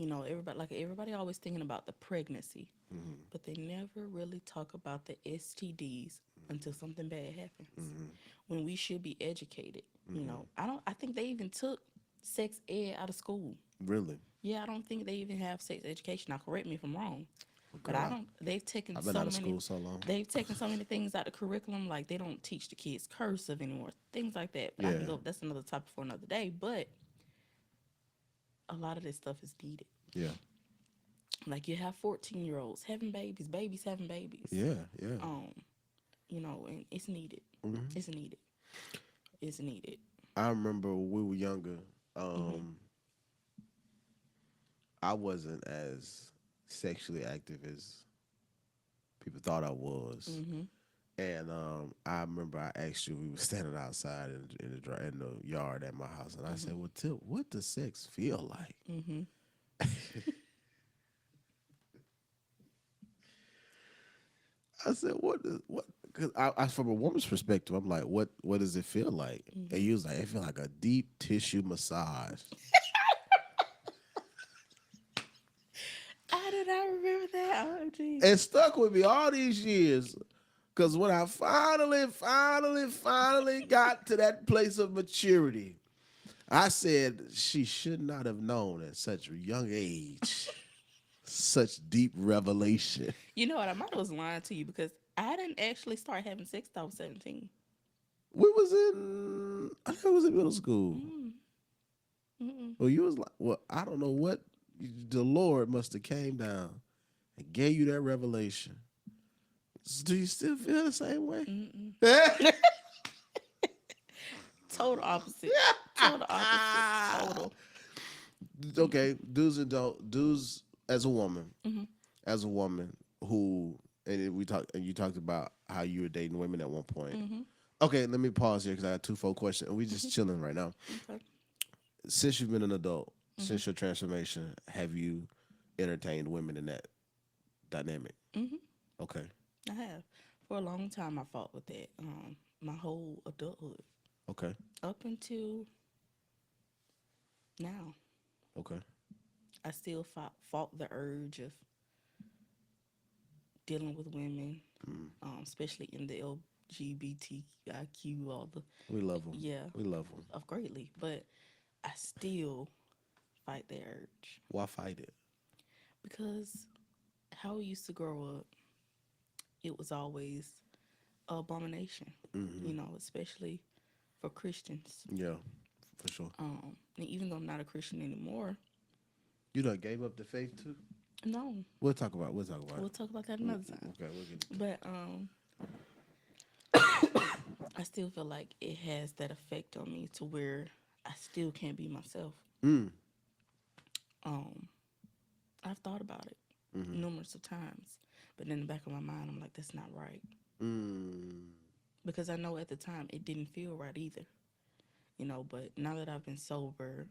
Everybody always thinking about the pregnancy, Mm-hmm. but they never really talk about the STDs until something bad happens. Mm-hmm. When we should be educated, Mm-hmm. I think they even took sex ed out of school. Really? Yeah, I don't think they even have sex education. Now, correct me if I'm wrong, but Girl, I don't. They've taken I've been so out of many. school so long. They've taken so many things out of curriculum, like they don't teach the kids cursive anymore, things like that. But I can Yeah. go. That's another topic for another day. But a lot of this stuff is needed. Yeah. Like you have 14-year-olds having babies having babies. Yeah. Yeah. And it's needed. Mm-hmm. It's needed. It's needed. I remember when we were younger. I wasn't as sexually active as people thought I was. Mm-hmm. And I remember I asked you, we were standing outside in the yard at my house, and I said, "Well, Tip, what does sex feel like?" Mm-hmm. I said, "What? Because I, from a woman's perspective, I'm like, what does it feel like?" And you was like, "It feel like a deep tissue massage." I did not remember that. Oh, geez. It stuck with me all these years. Because when I finally got to that place of maturity, I said she should not have known at such a young age such deep revelation. You know what? I might have was lying to you because I didn't actually start having sex till I was 17. I think it was in middle school. Mm-mm. Well, you was like, well, I don't know what the Lord must have came down and gave you that revelation. Do you still feel the same way? Mm-mm. Total opposite. Total opposite. Total. Okay, dudes as a woman, who, and you talked about how you were dating women at one point. Mm-hmm. Okay, let me pause here because I got two-fold question, and we just chilling right now. Okay. Since you've been an adult, since your transformation, have you entertained women in that dynamic? Mm-hmm. Okay. I have. For a long time, I fought with that. My whole adulthood. Okay. Up until now, Okay. I still fought the urge of dealing with women, especially in the LGBTIQ, all the We love them. yeah, We love them. of greatly. But I still fight the urge Why fight it? because how we used to grow up, it was always an abomination. Especially for Christians. Yeah, for sure. And even though I'm not a Christian anymore, You done gave up the faith too? No, We'll talk about. We'll talk about we'll it. talk about that another time. Okay, we'll get. But I still feel like it has that effect on me to where I still can't be myself. Mm. Um, I've thought about it numerous of times, but in the back of my mind, I'm like, that's not right Mm. because I know at the time it didn't feel right either. But now that I've been sober,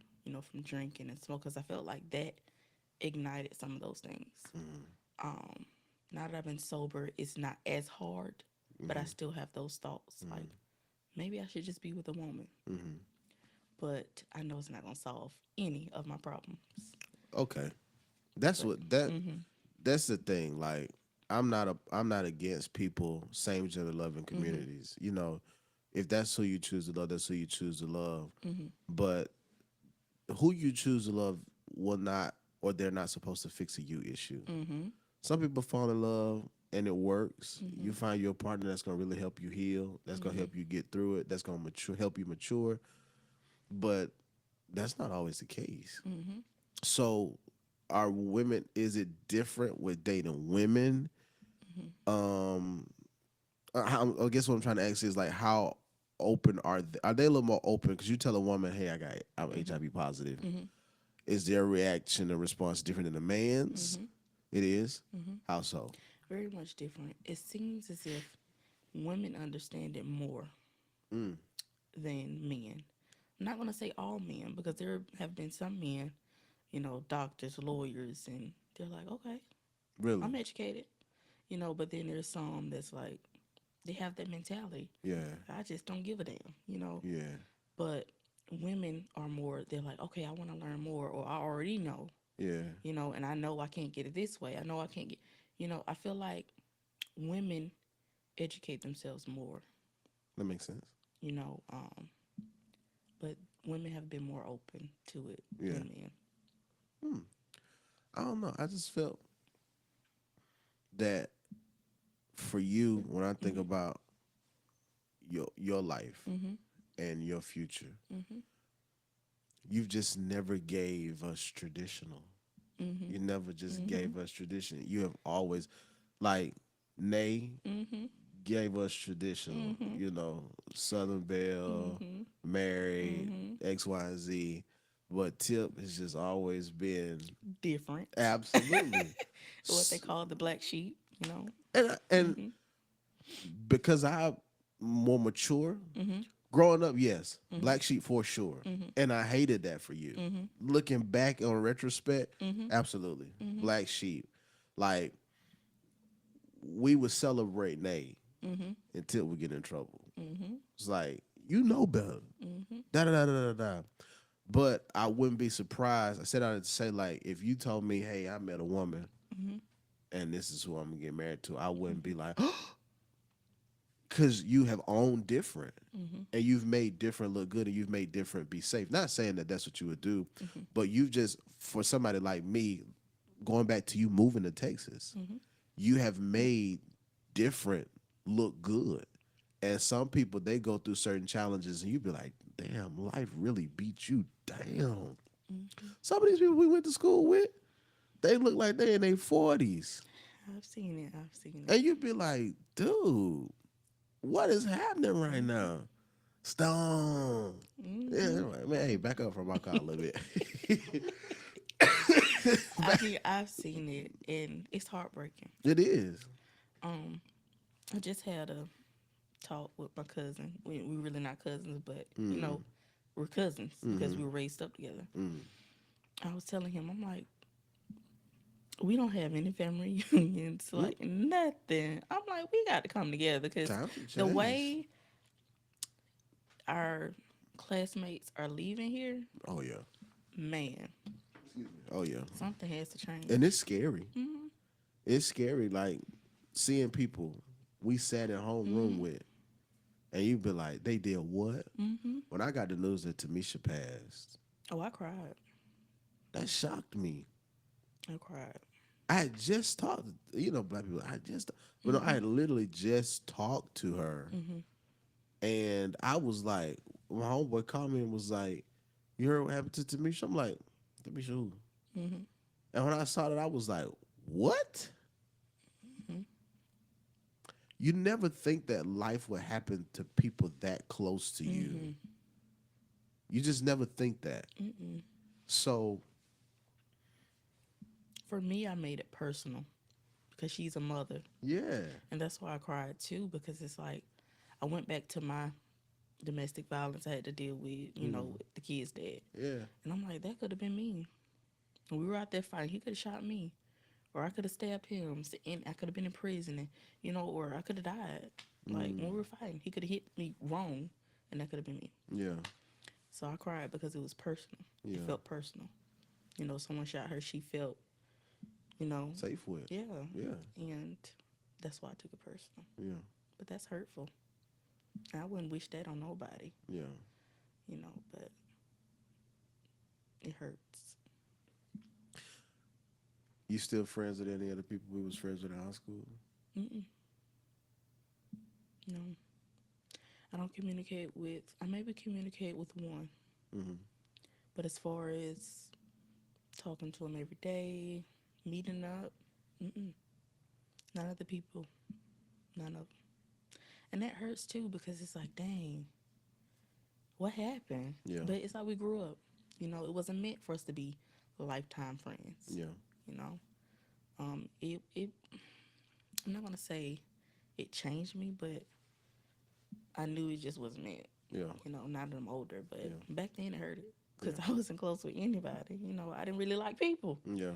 from drinking and smoke, because I felt like that ignited some of those things. Um, Now that I've been sober, it's not as hard, but I still have those thoughts like maybe I should just be with a woman. But I know it's not gonna solve any of my problems. Okay, that's what that. That's the thing. Like, I'm not against people same gender loving communities. You know, if that's who you choose to love, that's who you choose to love. But who you choose to love will not, or they're not supposed to fix a you issue. Some people fall in love and it works. You find your partner that's gonna really help you heal. That's gonna help you get through it. That's gonna help you mature. But that's not always the case. So, are women? Is it different with dating women? Um, I guess what I'm trying to ask is like, how open are they? Are they a little more open? Because you tell a woman, "Hey, I'm HIV positive." Is their reaction and response different than a man's? It is. How so? Very much different. It seems as if women understand it more Mm. than men. I'm not gonna say all men because there have been some men, doctors, lawyers, and they're like, okay, Really? I'm educated, but then there's some that's like, they have that mentality. Yeah. I just don't give a damn. Yeah. But women are more, they're like, okay, I want to learn more, or I already know, Yeah. and I know I can't get it this way. I know I can't get, I feel like women educate themselves more, That makes sense. you know, um, but women have been more open to it Yeah. than men. I don't know. I just felt that for you, when I think about your life and your future, you've just never gave us traditional. You never just gave us tradition. You have always, like, Nay gave us traditional. You know, Southern Belle, married, X, Y, and Z. But Tip has just always been Different. absolutely. What they call the black sheep. And because I'm more mature, growing up, yes, black sheep for sure, and I hated that for you. Looking back on retrospect, absolutely, black sheep. Like, we would celebrate Nay until we get in trouble. It's like, you know better. Da da da da da da. But I wouldn't be surprised. I said I'd say, like, if you told me, hey, I met a woman and this is who I'm gonna get married to, I wouldn't be like, because you have owned different and you've made different look good and you've made different be safe. Not saying that that's what you would do, but you've just, for somebody like me, going back to you moving to Texas, you have made different look good. And some people, they go through certain challenges and you be like, damn, life really beat you down. Some of these people we went to school with, they look like they in their 40s. I've seen it. And you'd be like, dude, what is happening right now? Stone. Yeah, like, man, hey, back up from my car a little bit. I've seen it, and it's heartbreaking. It is. I just had a talk with my cousin. We really not cousins, but we're cousins because we were raised up together. I was telling him, I'm like, we don't have any family reunions, like nothing. I'm like, we got to come together because the way our classmates are leaving here, oh yeah, man, oh yeah, something has to change. and it's scary. It's scary, like seeing people we sat in homeroom with, and you be like, they did what? When I got the news that Tamisha passed, oh, I cried. That shocked me. I cried. I had just talked, black people. I had literally just talked to her, and I was like, my homeboy called me and was like, "You heard what happened to Tamisha?" I'm like, "Tamisha who?" Mm-hmm. And when I saw that, I was like, what? Mm-hmm. You never think that life would happen to people that close to you. Mm-hmm. You just never think that. Mm-mm. So, For me, I made it personal because she's a mother. yeah. And that's why I cried too, because it's like I went back to my domestic violence I had to deal with, with the kid's dad. Yeah. And I'm like, that could have been me. We were out there fighting. He could have shot me. Or I could have stabbed him. And I could have been in prison. And, or I could have died. Like, when we were fighting, he could have hit me wrong. And that could have been me. Yeah. So I cried because it was personal. Yeah. It felt personal. Someone shot her. She felt, Safe with. yeah. Yeah. And that's why I took it personal. Yeah. But that's hurtful. I wouldn't wish that on nobody, Yeah. But it hurts. You still friends with any other people we was friends with in high school? Mm-mm. No. I don't communicate with, I maybe communicate with one. Mm-hmm. But as far as talking to him every day, meeting up, none of the people. None of them. And that hurts too because it's like, dang, what happened? Yeah. But it's like we grew up. It wasn't meant for us to be lifetime friends. Yeah. It I'm not gonna say it changed me, but I knew it just wasn't meant. Yeah. Now that I'm older, but Yeah. back then it hurted because I wasn't close with anybody. I didn't really like people. Yeah.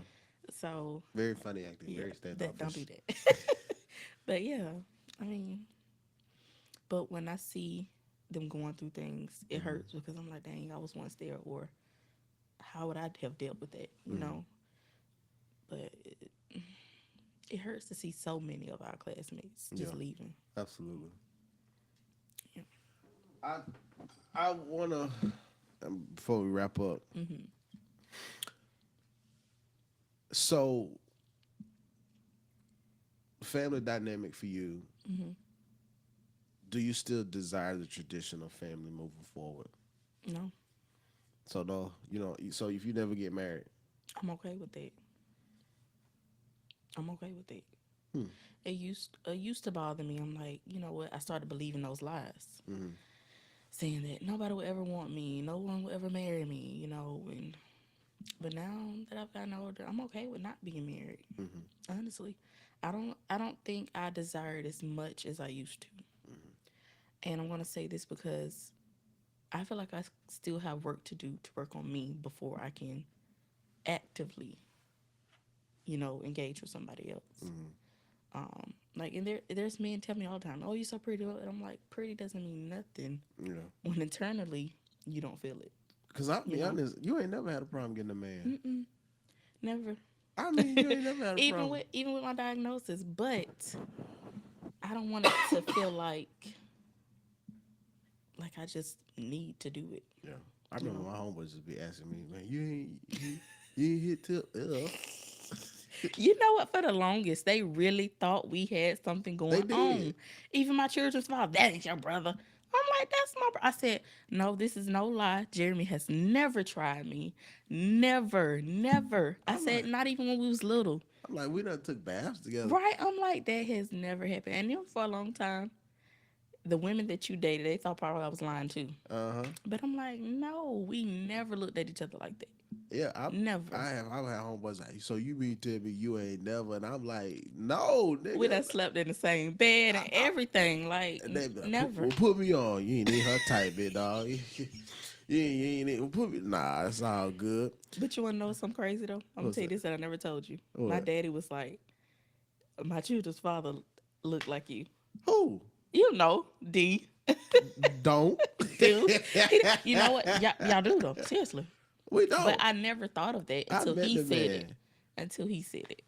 So Very funny acting. yeah, Very standoffish. don't do that. But yeah, I mean, but when I see them going through things, it hurts because I'm like, dang, I was once there, or how would I have dealt with that? But it hurts to see so many of our classmates just leaving. Absolutely. Yeah. I wanna before we wrap up. Mm-hmm. So, family dynamic for you. Mm-hmm. Do you still desire the traditional family moving forward? No, So no, So if you never get married, I'm okay with that. I'm okay with that. Hmm. It used to bother me. I'm like, you know what? I started believing those lies, saying that nobody will ever want me, no one will ever marry me, But now that I've gotten older, I'm okay with not being married. Honestly, I don't think I desire it as much as I used to. And I'm gonna say this because I feel like I still have work to do to work on me before I can actively, engage with somebody else. And there's men tell me all the time, "Oh, you're so pretty," and I'm like, pretty doesn't mean nothing when internally you don't feel it. Because I'll be honest, you ain't never had a problem getting a man. Mm-mm. Never. I mean, you ain't never had a problem. Even with my diagnosis, but I don't want it to feel like I just need to do it. Yeah, I remember my homeboys just be asking me, "Man, you ain't hit till." You know what? For the longest, they really thought we had something going on. Even my children's father, that ain't your brother. I'm like, that's my brother. I said, no, this is no lie. Jeremy has never tried me. Never. I said, not even when we was little. I'm like, we done took baths together. Right? I'm like, that has never happened. And then for a long time, the women that you dated, they thought probably I was lying too. But I'm like, no, we never looked at each other like that. Yeah, never. I've had homeboys like, so you mean tell me you ain't never? And I'm like, no, nigga. We done slept in the same bed and everything. Never. Well, put me on. You ain't in her type, bit dog. You ain't put me. Nah, it's all good. But you want to know something crazy though? I'm gonna tell you this that I never told you. What? My daddy was like, my children's father looked like you. Who? You know, D. Don't. Dude. You know what? Y'all do though. Seriously. We don't. But I never thought of that until he said it. Until he said it.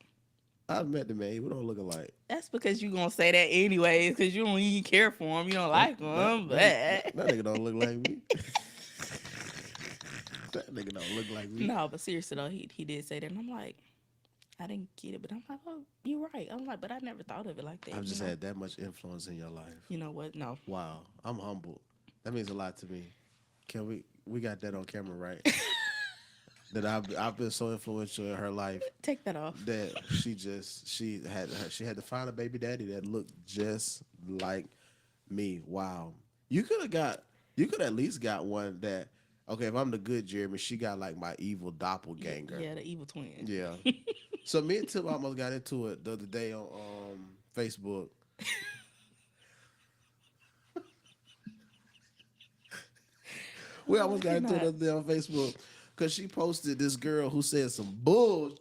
I met the man. We don't look alike. That's because you gonna say that anyways, because you don't even care for him. You don't like him. That nigga don't look like me. That nigga don't look like me. No, but seriously though, he did say that, and I'm like, I didn't get it, but I'm like, oh, you're right. I'm like, but I never thought of it like that. I've just had that much influence in your life. You know what? No. Wow, I'm humbled. That means a lot to me. Can we got that on camera, right? that I've been so influential in her life Take that off. that she had to find a baby daddy that looked just like me. Wow. You could at least got one that, okay, if I'm the good Jeremy, she got like my evil doppelganger. Yeah, the evil twin. Yeah. So me and Tim almost got into it the other day on Facebook. We almost got into it the other day on Facebook because she posted this girl who said some bull.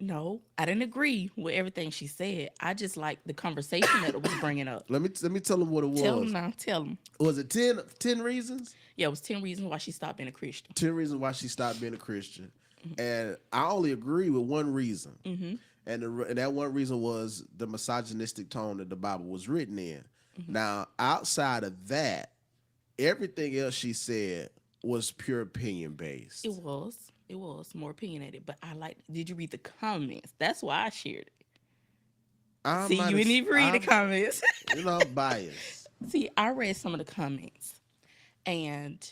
No, I didn't agree with everything she said. I just like the conversation that it was bringing up. Let me tell them what it was. Tell them now. Tell them. Was it 10 reasons? Yeah, it was 10 reasons why she stopped being a Christian. 10 reasons why she stopped being a Christian. And I only agree with one reason. And that one reason was the misogynistic tone that the Bible was written in. Now, outside of that, everything else she said was pure opinion based. It was more opinionated, but I like. Did you read the comments? That's why I shared it. See, you didn't even read the comments. You know, I'm biased. See, I read some of the comments, and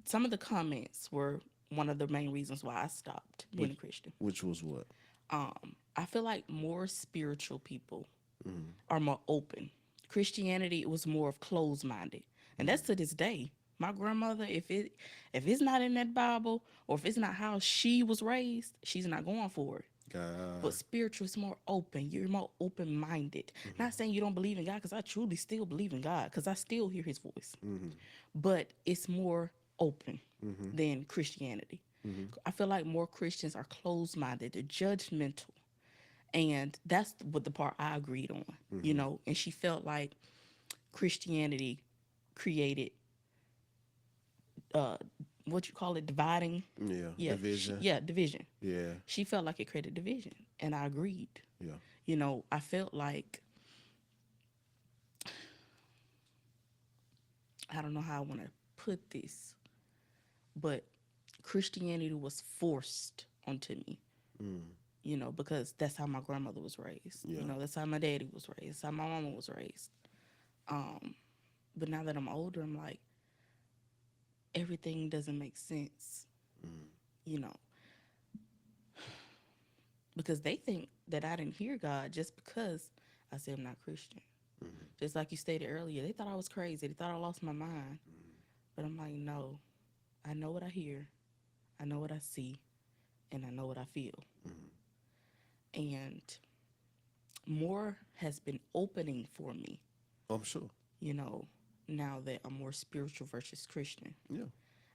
some of the comments were one of the main reasons why I stopped being a Christian. Which was what? I feel like more spiritual people are more open. Christianity was more of closed-minded, and that's to this day. My grandmother, if it's not in that Bible or if it's not how she was raised, she's not going for it. But spiritual is more open. You're more open-minded. Not saying you don't believe in God, because I truly still believe in God, because I still hear his voice. But it's more open than Christianity. I feel like more Christians are closed-minded. They're judgmental. And that's what the part I agreed on, you know. And she felt like Christianity created what you call it, dividing. Division. Division. Yeah. She felt like it created division, and I agreed. Yeah. You know, I felt like, I don't know how I want to put this, but Christianity was forced onto me. You know, because that's how my grandmother was raised. You know, that's how my daddy was raised. That's how my mama was raised. But now that I'm older, I'm like, everything doesn't make sense, you know, because they think that I didn't hear God just because I said I'm not Christian. Just like you stated earlier, they thought I was crazy. They thought I lost my mind. But I'm like, no, I know what I hear, I know what I see, and I know what I feel. And more has been opening for me. I'm sure. You know, now that I'm more spiritual versus Christian. Yeah.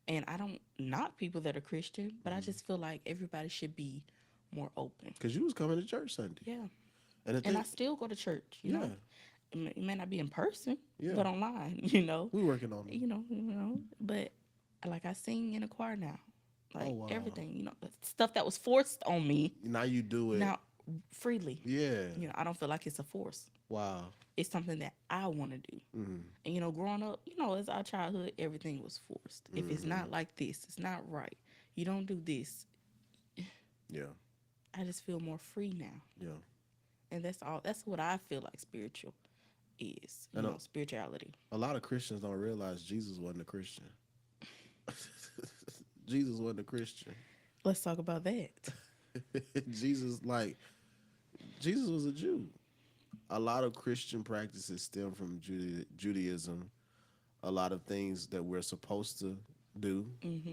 And I don't knock people that are Christian, but I just feel like everybody should be more open. Because you was coming to church Sunday. Yeah. And I still go to church, you know. It may not be in person, but online, you know. We're working on it. You know. But like I sing in a choir now. Like everything, you know, stuff that was forced on me. Now you do it. Now freely. Yeah. You know, I don't feel like it's a force. Wow. It's something that I want to do. And, you know, growing up, you know, as our childhood, everything was forced. If it's not like this, it's not right. You don't do this. Yeah. I just feel more free now. Yeah. And that's all. That's what I feel like spiritual is. You know, spirituality. A lot of Christians don't realize Jesus wasn't a Christian. Jesus wasn't a Christian. Let's talk about that. Jesus was a Jew. A lot of Christian practices stem from Judaism. A lot of things that we're supposed to do,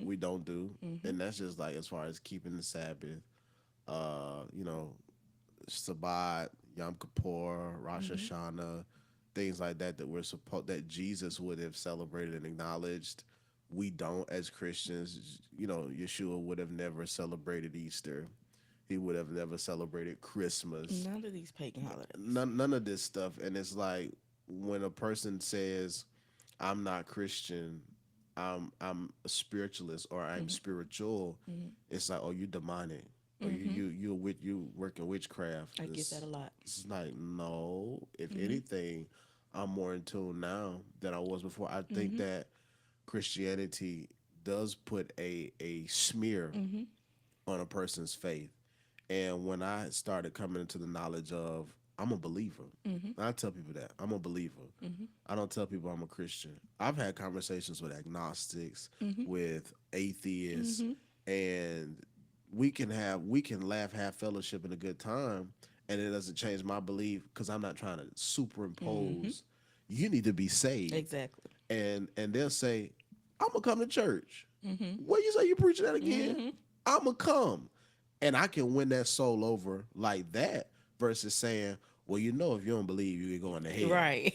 we don't do. And that's just like as far as keeping the Sabbath, you know, Shabbat, Yom Kippur, Rosh Hashanah, things like that that Jesus would have celebrated and acknowledged. We don't as Christians. You know, Yeshua would have never celebrated Easter. He would have never celebrated Christmas. None of these pagan holidays. None of this stuff. And it's like when a person says, I'm not Christian, I'm a spiritualist, or I'm spiritual, it's like, oh, you demonic. Or you working witchcraft. I get that a lot. It's like, no. If anything, I'm more in tune now than I was before. I think that Christianity does put a smear on a person's faith. And when I started coming into the knowledge of, I'm a believer. I tell people that. I'm a believer. I don't tell people I'm a Christian. I've had conversations with agnostics, with atheists, and we can laugh, have fellowship, and a good time, and it doesn't change my belief because I'm not trying to superimpose. You need to be saved. Exactly. And they'll say, I'm gonna come to church. What you say you preaching that again? I'm gonna come. And I can win that soul over like that versus saying, well, if you don't believe, you're going to hell. Right.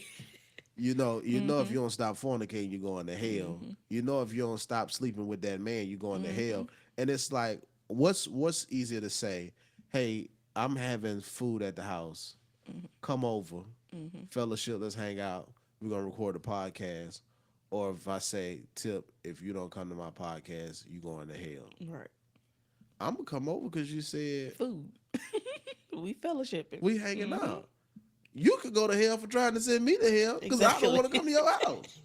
You know, if you don't stop fornicating, you're going to hell. You know, if you don't stop sleeping with that man, you're going to hell. And it's like, what's easier to say? Hey, I'm having food at the house. Come over, fellowship, let's hang out. We're gonna record a podcast. Or if I say, Tip, if you don't come to my podcast, you going to hell. Right. I'm gonna come over because you said food. We fellowshipping. We hanging out. You could go to hell for trying to send me to hell because I don't want to come to your house.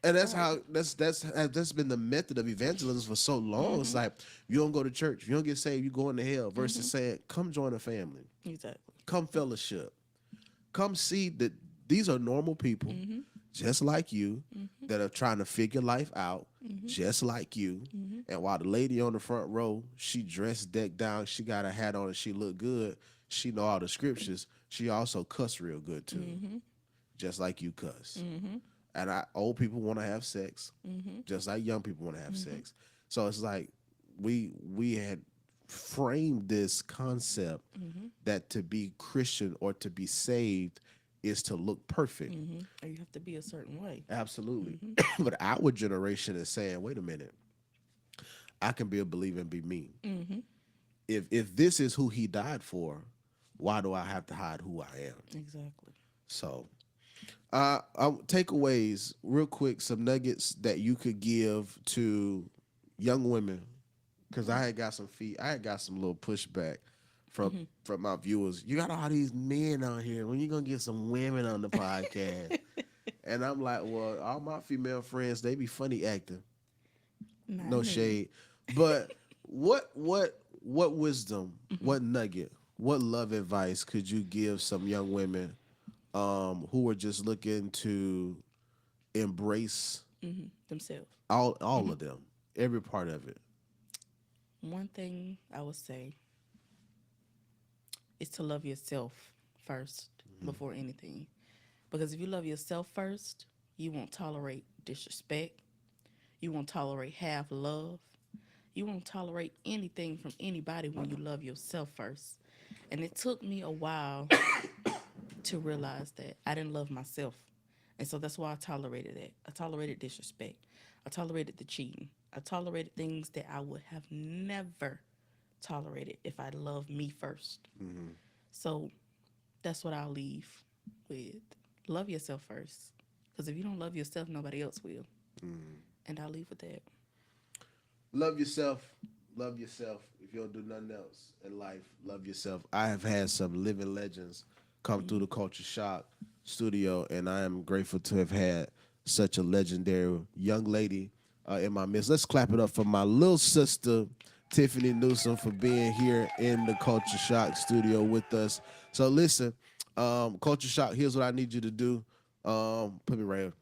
And that's how that's been the method of evangelism for so long. It's like you don't go to church, you don't get saved, you going to hell. Versus saying, come join a family. Exactly. Come fellowship. Come see that these are normal people, just like you, that are trying to figure life out, just like you. And while the lady on the front row, she dressed, decked down, she got a hat on, and she looked good. She know all the scriptures. She also cuss real good too, just like you cuss. And old people want to have sex, just like young people want to have sex. So it's like we had framed this concept that to be Christian or to be saved is to look perfect. Or you have to be a certain way. Absolutely. But our generation is saying, wait a minute, I can be a believer and be me. If this is who he died for, why do I have to hide who I am? Exactly. So takeaways, real quick, some nuggets that you could give to young women, because I had got some little pushback from my viewers. You got all these men on here. When you gonna get some women on the podcast? And I'm like, well, all my female friends, they be funny acting. No shade. But what wisdom, what nugget, what love advice could you give some young women who are just looking to embrace themselves? All of them, every part of it. One thing I would say is to love yourself first before anything. Because if you love yourself first, you won't tolerate disrespect. You won't tolerate half love. You won't tolerate anything from anybody when you love yourself first. And it took me a while to realize that I didn't love myself. And so that's why I tolerated it. I tolerated disrespect. I tolerated the cheating. I tolerated things that I would have never tolerated if I loved me first. So that's what I'll leave with. Love yourself first. Because if you don't love yourself, nobody else will. And I'll leave with that. Love yourself. Love yourself. If you don't do nothing else in life, love yourself. I have had some living legends come through the Culture Shock studio, and I am grateful to have had such a legendary young lady in my midst. Let's clap it up for my little sister, Tiffany Newsome, for being here in the Culture Shock studio with us. So listen, Culture Shock, here's what I need you to do. Put me right here.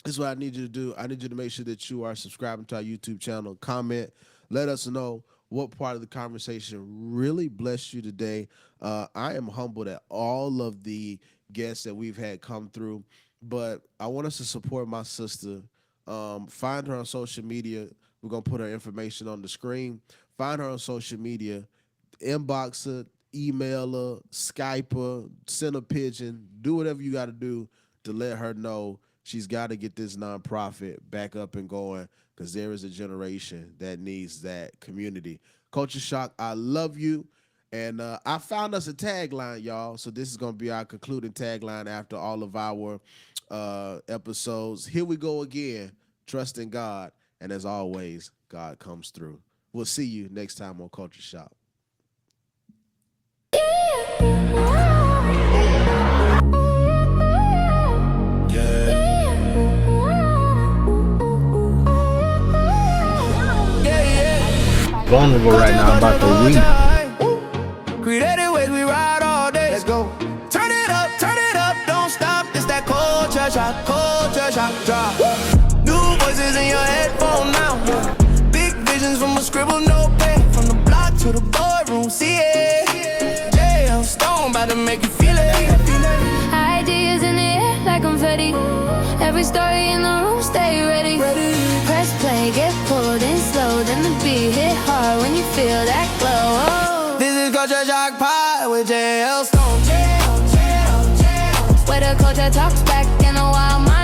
This is what I need you to do. I need you to make sure that you are subscribing to our YouTube channel. Comment. Let us know what part of the conversation really blessed you today. I am humbled at all of the guests that we've had come through, but I want us to support my sister. Find her on social media. We're going to put her information on the screen. Find her on social media. Inbox her, email her, Skype her, send a pigeon. Do whatever you got to do to let her know she's got to get this nonprofit back up and going, because there is a generation that needs that community. Culture Shock, I love you. And I found us a tagline, y'all. So this is going to be our concluding tagline after all of our episodes. Here we go again. Trust in God. And as always, God comes through. We'll see you next time on Culture Shock. Vulnerable right now, I'm about to weep. Creative ways we ride all day. Let's go. Turn it up, don't stop. It's that culture shock drop. New voices in your headphone now. Big visions from a feel it. Ideas in the air like confetti. Every story in the room, stay ready. Press play, get pulled in slow, then the beat hit hard when you feel that glow. Oh. This is Culture Shock Pod with JL Stone. Where the culture talks back in a while.